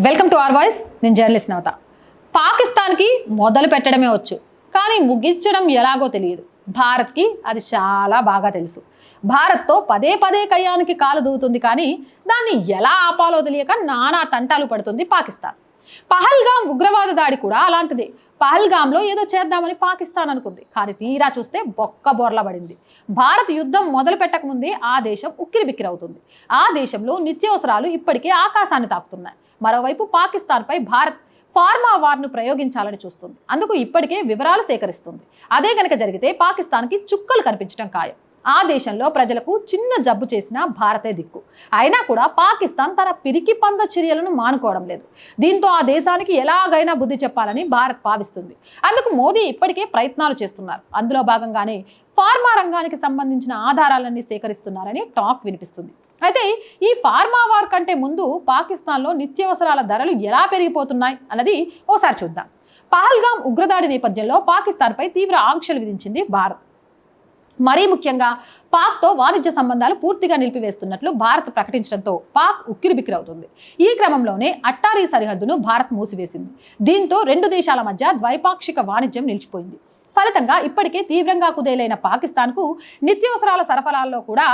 Welcome to our voice. నేను journalist నవత. పాకిస్తాన్కి మొదలు పెట్టడమే వచ్చు, కానీ ముగించడం ఎలాగో తెలియదు. భారత్కి అది చాలా బాగా తెలుసు. భారత్తో పదే పదే కయ్యానికి కాలు దూవుతుంది, కానీ దాన్ని ఎలా ఆపాలో తెలియక నానా తంటాలు పడుతుంది పాకిస్తాన్. పహల్గామ్ ఉగ్రవాద దాడి కూడా అలాంటిదే. పహల్గామ్లో ఏదో చేద్దామని పాకిస్తాన్ అనుకుంది, కానీ తీరా చూస్తే బొక్క బొర్లబడింది. భారత్ యుద్ధం మొదలు పెట్టకముందే ఆ దేశం ఉక్కిరిబిక్కిరవుతుంది. ఆ దేశంలో నిత్యావసరాలు ఇప్పటికే ఆకాశాన్ని తాకుతున్నాయి. మరోవైపు పాకిస్తాన్పై భారత్ ఫార్మా వార్ను ప్రయోగించాలని చూస్తుంది. అందుకు ఇప్పటికే వివరాలు సేకరిస్తుంది. అదే కనుక జరిగితే పాకిస్తాన్కి చుక్కలు కనిపించడం ఖాయం. ఆ దేశంలో ప్రజలకు చిన్న జబ్బు చేసినా భారతే దిక్కు. అయినా కూడా పాకిస్తాన్ తన పిరికి పంద చర్యలను మానుకోవడం లేదు. దీంతో ఆ దేశానికి ఎలాగైనా బుద్ధి చెప్పాలని భారత్ భావిస్తుంది. అందుకు మోదీ ఇప్పటికే ప్రయత్నాలు చేస్తున్నారు. అందులో భాగంగానే ఫార్మా రంగానికి సంబంధించిన ఆధారాలన్నీ సేకరిస్తున్నారని టాక్ వినిపిస్తుంది. అయితే ఈ ఫార్మా వార్ కంటే ముందు పాకిస్తాన్లో నిత్యావసరాల ధరలు ఎలా పెరిగిపోతున్నాయి అన్నది ఓసారి చూద్దాం. పహల్గామ్ ఉగ్రదాడి నేపథ్యంలో పాకిస్తాన్పై తీవ్ర ఆంక్షలు విధించింది భారత్. మరీ ముఖ్యంగా పాక్తో వాణిజ్య సంబంధాలు పూర్తిగా నిలిపివేస్తున్నట్లు భారత్ ప్రకటించడంతో పాక్ ఉక్కిరిబిక్కిరవుతుంది. ఈ క్రమంలోనే అట్టారీ సరిహద్దును భారత్ మూసివేసింది. దీంతో రెండు దేశాల మధ్య ద్వైపాక్షిక వాణిజ్యం నిలిచిపోయింది. ఫలితంగా ఇప్పటికే తీవ్రంగా కుదేలైన పాకిస్తాన్కు నిత్యావసరాల సరఫరాల్లో కూడా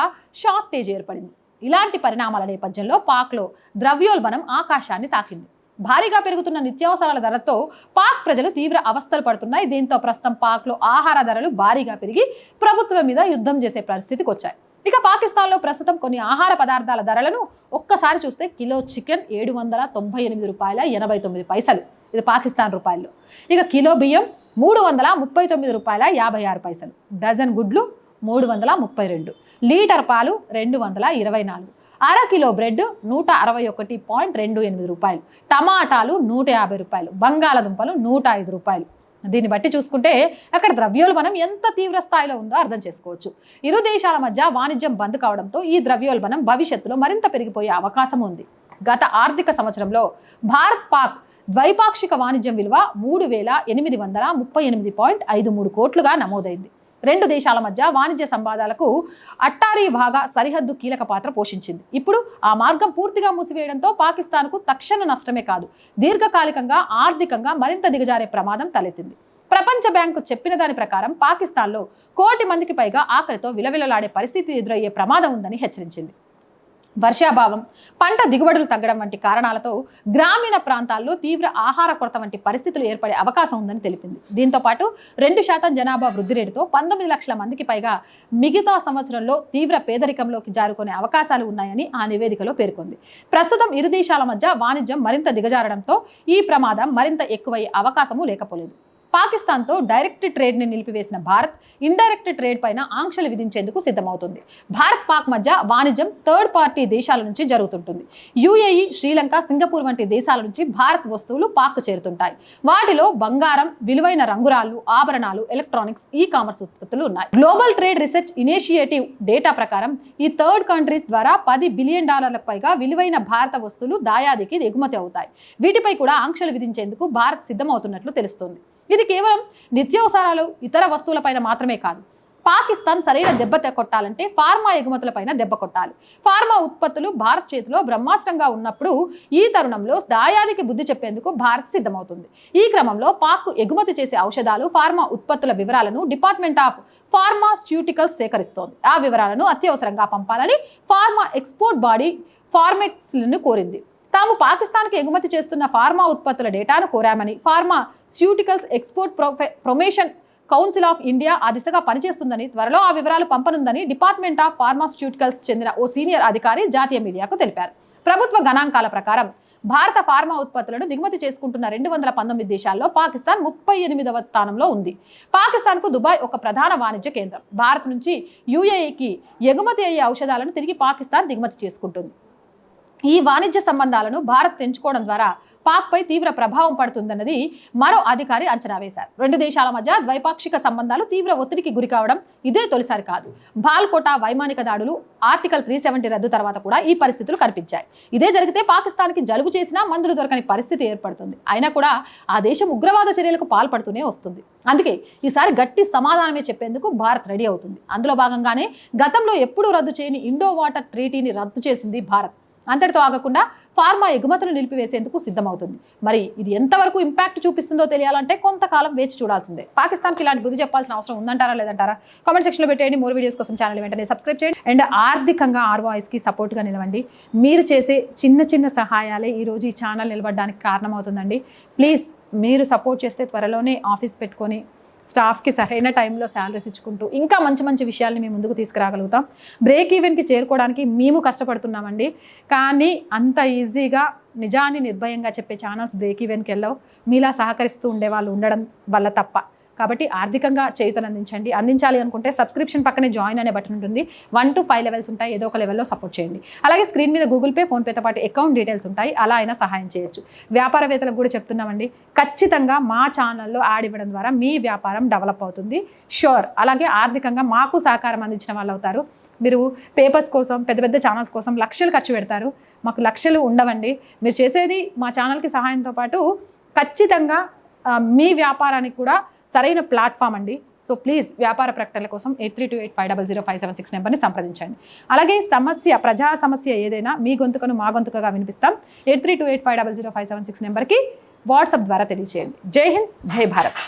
షార్టేజ్ ఏర్పడింది. ఇలాంటి పరిణామాల నేపథ్యంలో పాక్లో ద్రవ్యోల్బణం ఆకాశాన్ని తాకింది. భారీగా పెరుగుతున్న నిత్యావసరాల ధరలతో పాక్ ప్రజలు తీవ్ర అవస్థలు పడుతున్నాయి. దీంతో ప్రస్తుతం పాక్లో ఆహార ధరలు భారీగా పెరిగి ప్రభుత్వం మీద యుద్ధం చేసే పరిస్థితికి వచ్చాయి. ఇక పాకిస్తాన్లో ప్రస్తుతం కొన్ని ఆహార పదార్థాల ధరలను ఒక్కసారి చూస్తే కిలో చికెన్ 798 రూపాయల 89 పైసలు, ఇది పాకిస్తాన్ రూపాయల్లో. ఇక కిలో బియ్యం 339 రూపాయల 56 పైసలు, డజన్ గుడ్లు 332, లీటర్ పాలు 224, అరకిలో బ్రెడ్ 161.28 రూపాయలు, టమాటాలు 150 రూపాయలు, బంగాళదుంపలు 105 రూపాయలు. దీన్ని బట్టి చూసుకుంటే అక్కడ ద్రవ్యోల్బణం ఎంత తీవ్ర స్థాయిలో ఉందో అర్థం చేసుకోవచ్చు. ఇరు దేశాల మధ్య వాణిజ్యం బంద్ కావడంతో ఈ ద్రవ్యోల్బణం భవిష్యత్తులో మరింత పెరిగిపోయే అవకాశం ఉంది. గత ఆర్థిక సంవత్సరంలో భారత్ పాక్ ద్వైపాక్షిక వాణిజ్యం విలువ 3,838.53 కోట్లుగా నమోదైంది. రెండు దేశాల మధ్య వాణిజ్య సంవాదాలకు అట్టారీ భాగా సరిహద్దు కీలక పాత్ర పోషించింది. ఇప్పుడు ఆ మార్గం పూర్తిగా మూసివేయడంతో పాకిస్తాన్కు తక్షణ నష్టమే కాదు, దీర్ఘకాలికంగా ఆర్థికంగా మరింత దిగజారే ప్రమాదం తలెత్తింది. ప్రపంచ బ్యాంకు చెప్పిన దాని ప్రకారం పాకిస్తాన్లో 1 కోటి మందికి పైగా ఆకలితో విలవిలలాడే పరిస్థితి ఎదురయ్యే ప్రమాదం ఉందని హెచ్చరించింది. వర్షాభావం, పంట దిగుబడులు తగ్గడం వంటి కారణాలతో గ్రామీణ ప్రాంతాల్లో తీవ్ర ఆహార కొరత వంటి పరిస్థితులు ఏర్పడే అవకాశం ఉందని తెలిపింది. దీంతో పాటు 2% జనాభా వృద్ధి రేటుతో 19 లక్షల మందికి పైగా మిగతా సంవత్సరంలో తీవ్ర పేదరికంలోకి జారుకునే అవకాశాలు ఉన్నాయని ఆ నివేదికలో పేర్కొంది. ప్రస్తుతం ఇరు దేశాల మధ్య వాణిజ్యం మరింత దిగజారడంతో ఈ ప్రమాదం మరింత ఎక్కువయ్యే అవకాశము లేకపోలేదు. పాకిస్తాన్తో డైరెక్ట్ ట్రేడ్ని నిలిపివేసిన భారత్ ఇండైరెక్ట్ ట్రేడ్ పైన ఆంక్షలు విధించేందుకు సిద్ధమవుతుంది. భారత్ పాక్ మధ్య వాణిజ్యం థర్డ్ పార్టీ దేశాల నుంచి జరుగుతుంటుంది. యుఏఈ, శ్రీలంక, సింగపూర్ వంటి దేశాల నుంచి భారత్ వస్తువులు పాక్ చేరుతుంటాయి. వాటిలో బంగారం, విలువైన రంగురాళ్లు, ఆభరణాలు, ఎలక్ట్రానిక్స్, ఈ కామర్స్ ఉత్పత్తులు ఉన్నాయి. Global trade research initiative data ప్రకారం ఈ థర్డ్ కంట్రీస్ ద్వారా $10 బిలియన్ పైగా విలువైన భారత వస్తువులు దాయాదికి ఎగుమతి అవుతాయి. వీటిపై కూడా ఆంక్షలు విధించేందుకు భారత్ సిద్ధమవుతున్నట్లు తెలుస్తోంది. ఇది కేవలం నిత్యావసరాలు, ఇతర వస్తువులపైన మాత్రమే కాదు. పాకిస్తాన్ సరైన దెబ్బ కొట్టాలంటే ఫార్మా ఎగుమతులపైన దెబ్బ కొట్టాలి. ఫార్మా ఉత్పత్తులు భారత్ చేతిలో బ్రహ్మాస్త్రంగా ఉన్నప్పుడు ఈ తరుణంలో దాయాదికి బుద్ధి చెప్పేందుకు భారత్ సిద్ధమవుతుంది. ఈ క్రమంలో పాక్ ఎగుమతి చేసే ఔషధాలు, ఫార్మా ఉత్పత్తుల వివరాలను డిపార్ట్మెంట్ ఆఫ్ ఫార్మాస్యూటికల్స్ సేకరిస్తోంది. ఆ వివరాలను అత్యవసరంగా పంపాలని ఫార్మా ఎక్స్పోర్ట్ బాడీ ఫార్మెక్స్లను కోరింది. తాము పాకిస్తాన్కి ఎగుమతి చేస్తున్న ఫార్మా ఉత్పత్తుల డేటాను కోరామని pharmaceuticals export promotion council of India ఆ దిశగా పనిచేస్తుందని, త్వరలో ఆ వివరాలు పంపనుందని డిపార్ట్మెంట్ ఆఫ్ ఫార్మాస్యూటికల్స్ చెందిన ఓ సీనియర్ అధికారి జాతీయ మీడియాకు తెలిపారు. ప్రభుత్వ గణాంకాల ప్రకారం భారత ఫార్మా ఉత్పత్తులను దిగుమతి చేసుకుంటున్న 219 దేశాల్లో పాకిస్తాన్ 38వ స్థానంలో ఉంది. పాకిస్తాన్కు దుబాయ్ ఒక ప్రధాన వాణిజ్య కేంద్రం. భారత్ నుంచి యుఏఈకి ఎగుమతి అయ్యే ఔషధాలను తిరిగి పాకిస్తాన్ దిగుమతి చేసుకుంటుంది. ఈ వాణిజ్య సంబంధాలను భారత్ తెంచుకోవడం ద్వారా పాక్పై తీవ్ర ప్రభావం పడుతుందన్నది మరో అధికారి అంచనా వేశారు. రెండు దేశాల మధ్య ద్వైపాక్షిక సంబంధాలు తీవ్ర ఒత్తిడికి గురి కావడం ఇదే తొలిసారి కాదు. బాల్కోటా వైమానిక దాడులు, ఆర్టికల్ 370 రద్దు తర్వాత కూడా ఈ పరిస్థితులు కనిపించాయి. ఇదే జరిగితే పాకిస్తాన్కి జలుబు చేసినా మందులు దొరకని పరిస్థితి ఏర్పడుతుంది. అయినా కూడా ఆ దేశం ఉగ్రవాద చర్యలకు పాల్పడుతూనే వస్తుంది. అందుకే ఈసారి గట్టి సమాధానమే చెప్పేందుకు భారత్ రెడీ అవుతుంది. అందులో భాగంగానే గతంలో ఎప్పుడూ రద్దు చేయని ఇండో వాటర్ ట్రీటీని రద్దు చేసింది భారత్. అంతటితో ఆగకుండా ఫార్మా ఎగుమతులు నిలిపివేసేందుకు సిద్ధమవుతుంది. మరి ఇది ఎంతవరకు ఇంపాక్ట్ చూపిస్తుందో తెలియాలంటే కొంతకాలం వేచి చూడాల్సిందే. పాకిస్తాన్కి ఇలాంటి బుద్ధి చెప్పాల్సిన అవసరం ఉందంటారా లేదంటారా? కామెంట్ సెక్షన్లో పెట్టేయండి. మోర్ వీడియోస్ కోసం ఛానల్ వెంటనే సబ్స్క్రైబ్ చేయండి. అండ్ ఆర్థికంగా ఆర్ వాయిస్కి సపోర్ట్గా నిలవండి. మీరు చేసే చిన్న చిన్న సహాయాలే ఈరోజు ఈ ఛానల్ నిలబడడానికి కారణమవుతుందండి. ప్లీజ్ మీరు సపోర్ట్ చేస్తే త్వరలోనే ఆఫీస్ పెట్టుకొని స్టాఫ్కి సరైన టైంలో శాలరీస్ ఇచ్చుకుంటూ ఇంకా మంచి మంచి విషయాల్ని మేము ముందుకు తీసుకురాగలుగుతాం. బ్రేక్ ఈవెన్కి చేరుకోవడానికి మేము కష్టపడుతున్నామండి. కానీ అంత ఈజీగా నిజాన్ని నిర్భయంగా చెప్పే ఛానల్స్ బ్రేక్ ఈవెన్కి వెళ్ళవు. మీలా సహకరిస్తూ ఉండేవాళ్ళు ఉండడం వల్ల తప్ప. కాబట్టి ఆర్థికంగా చేయుతను అందించాలి అనుకుంటే సబ్స్క్రిప్షన్ పక్కనే జాయిన్ అనే బటన్ ఉంటుంది. 1 to 5 లెవెల్స్ ఉంటాయి. ఏదో ఒక లెవెల్లో సపోర్ట్ చేయండి. అలాగే స్క్రీన్ మీద గూగుల్ పే, ఫోన్పేతో పాటు అకౌంట్ డీటెయిల్స్ ఉంటాయి. అలా అయినా సహాయం చేయొచ్చు. వ్యాపారవేత్తలకు కూడా చెప్తున్నామండి, ఖచ్చితంగా మా ఛానల్లో యాడ్ ఇవ్వడం ద్వారా మీ వ్యాపారం డెవలప్ అవుతుంది. షూర్. అలాగే ఆర్థికంగా మాకు సహకారం అందించిన వాళ్ళు అవుతారు. మీరు పేపర్స్ కోసం, పెద్ద పెద్ద ఛానల్స్ కోసం లక్షలు ఖర్చు పెడతారు. మాకు లక్షలు ఉండవండి. మీరు చేసేది మా ఛానల్కి సహాయంతో పాటు ఖచ్చితంగా మీ వ్యాపారానికి కూడా సరైన ప్లాట్ఫామ్ అండి. సో ప్లీజ్ వ్యాపార ప్రకటనల కోసం 8328500576 నెంబర్ని సంప్రదించండి. అలాగే ప్రజా సమస్య ఏదైనా మీ గొంతుకను మా గొంతుకగా వినిపిస్తాం. 8328500576 నెంబర్కి వాట్సాప్ ద్వారా తెలియజేయండి. జై హింద్, జై భారత్.